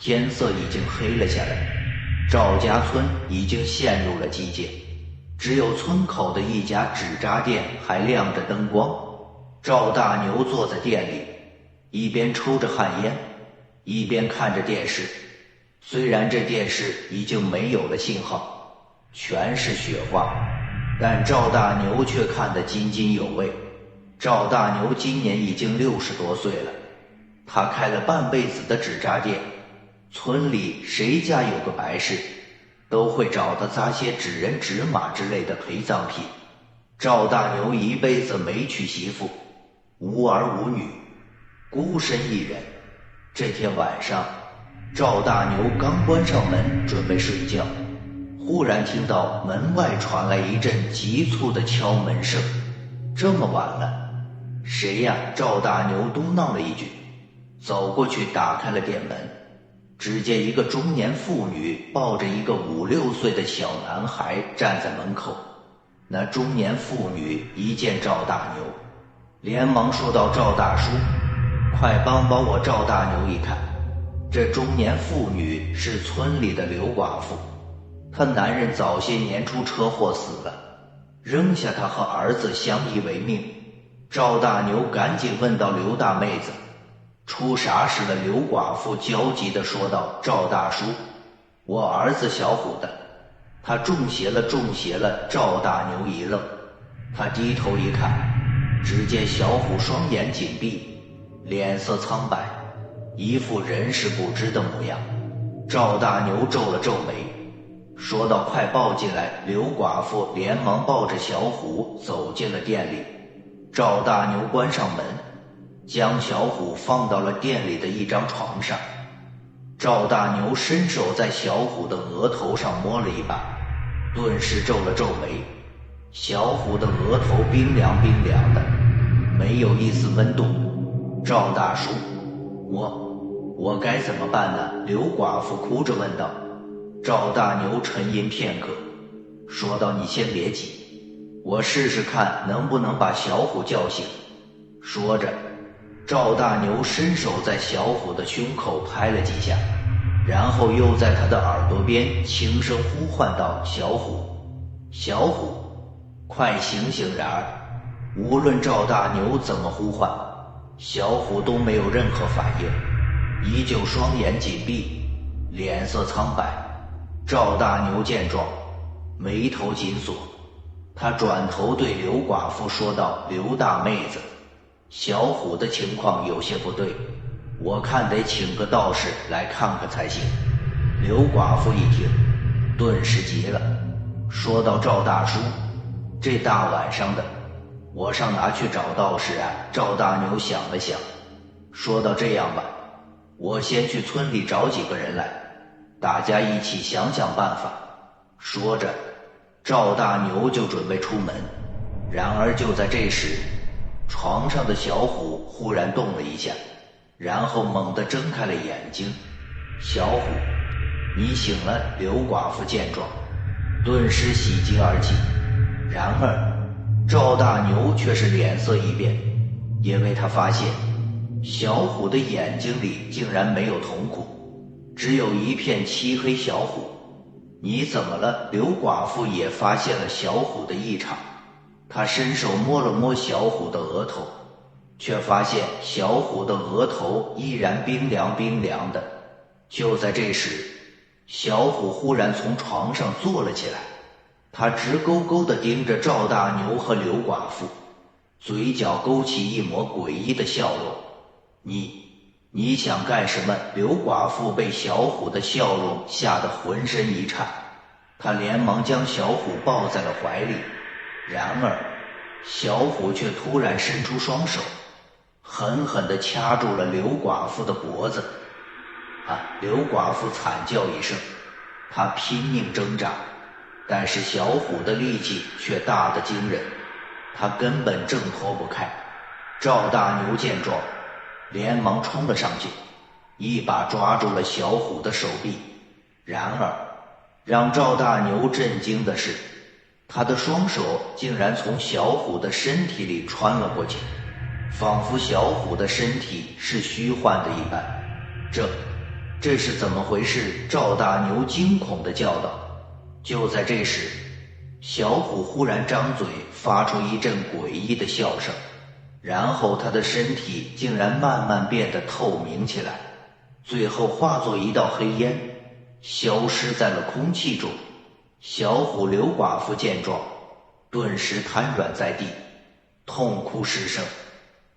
天色已经黑了下来，赵家村已经陷入了寂静，只有村口的一家纸扎店还亮着灯光。赵大牛坐在店里，一边抽着旱烟，一边看着电视。虽然这电视已经没有了信号，全是雪花，但赵大牛却看得津津有味。赵大牛今年已经60多岁了，他开了半辈子的纸扎店，村里谁家有个白事，都会找他扎些纸人纸马之类的陪葬品。赵大牛一辈子没娶媳妇，无儿无女，孤身一人。这天晚上，赵大牛刚关上门准备睡觉，忽然听到门外传来一阵急促的敲门声。这么晚了，谁呀？赵大牛嘟囔了一句，走过去打开了店门。只见一个中年妇女抱着一个5、6岁的小男孩站在门口。那中年妇女一见赵大牛，连忙说道：“赵大叔，快帮帮我！”赵大牛一看，这中年妇女是村里的刘寡妇，她男人早些年出车祸死了，扔下她和儿子相依为命。赵大牛赶紧问到：“刘大妹子，出啥事了？”刘寡妇焦急地说道：“赵大叔，我儿子小虎的，他中邪了，中邪了！”赵大牛一愣，他低头一看，只见小虎双眼紧闭，脸色苍白，一副人事不知的模样。赵大牛皱了皱眉，说道：“快抱进来！”刘寡妇连忙抱着小虎走进了店里。赵大牛关上门，将小虎放到了店里的一张床上。赵大牛伸手在小虎的额头上摸了一把，顿时皱了皱眉。小虎的额头冰凉冰凉的，没有一丝温度。“赵大叔，我该怎么办呢？”刘寡妇哭着问道。赵大牛沉吟片刻，说道：“你先别急，我试试看能不能把小虎叫醒。”说着，赵大牛伸手在小虎的胸口拍了几下，然后又在他的耳朵边轻声呼唤道：“小虎，小虎，快醒醒！”然而无论赵大牛怎么呼唤，小虎都没有任何反应，依旧双眼紧闭，脸色苍白。赵大牛见状，眉头紧锁，他转头对刘寡妇说道：“刘大妹子，小虎的情况有些不对，我看得请个道士来看看才行。”刘寡妇一听，顿时急了，说道：“赵大叔，这大晚上的，我上哪去找道士啊？”赵大牛想了想，说道：“这样吧，我先去村里找几个人来，大家一起想想办法。”说着，赵大牛就准备出门。然而就在这时，床上的小虎忽然动了一下，然后猛地睁开了眼睛。“小虎，你醒了！”刘寡妇见状，顿时喜极而泣。然而赵大牛却是脸色一变，因为他发现小虎的眼睛里竟然没有瞳孔，只有一片漆黑。“小虎，你怎么了？”刘寡妇也发现了小虎的异常，她伸手摸了摸小虎的额头，却发现小虎的额头依然冰凉冰凉的。就在这时，小虎忽然从床上坐了起来，他直勾勾地盯着赵大牛和刘寡妇，嘴角勾起一抹诡异的笑容。你想干什么？”刘寡妇被小虎的笑容吓得浑身一颤，她连忙将小虎抱在了怀里。然而小虎却突然伸出双手，狠狠地掐住了刘寡妇的脖子。刘寡妇惨叫一声，她拼命挣扎，但是小虎的力气却大得惊人，他根本挣脱不开。赵大牛见状，连忙冲了上去，一把抓住了小虎的手臂。然而让赵大牛震惊的是，他的双手竟然从小虎的身体里穿了过去，仿佛小虎的身体是虚幻的一般。这是怎么回事？赵大牛惊恐地叫道。就在这时，小虎忽然张嘴发出一阵诡异的笑声，然后他的身体竟然慢慢变得透明起来，最后化作一道黑烟，消失在了空气中。小虎刘寡妇见状，顿时瘫软在地，痛哭失声。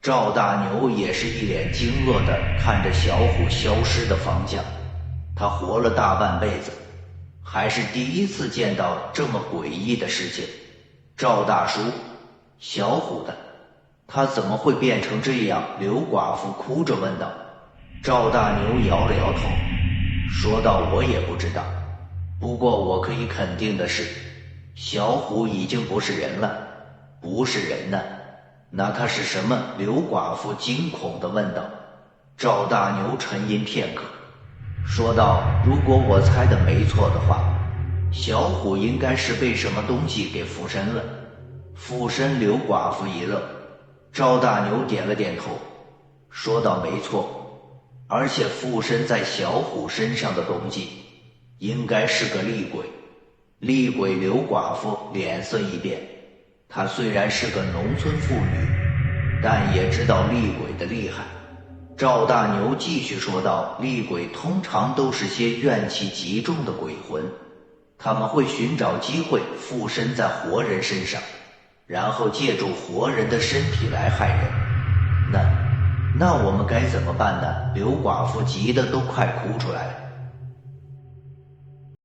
赵大牛也是一脸惊愕地看着小虎消失的方向，他活了大半辈子，还是第一次见到这么诡异的事情。赵大叔，小虎的，他怎么会变成这样？刘寡妇哭着问道。赵大牛摇了摇头，说道：我也不知道，不过我可以肯定的是，小虎已经不是人了。不是人呢？那他是什么？刘寡妇惊恐地问道。赵大牛沉吟片刻，说道：如果我猜的没错的话，小虎应该是被什么东西给附身了。附身？刘寡妇一愣。赵大牛点了点头，说道：没错，而且附身在小虎身上的东西应该是个厉鬼。厉鬼？刘寡妇脸色一变，她虽然是个农村妇女，但也知道厉鬼的厉害。赵大牛继续说道：厉鬼通常都是些怨气极重的鬼魂，他们会寻找机会附身在活人身上，然后借助活人的身体来害人。那我们该怎么办呢？刘寡妇急得都快哭出来了。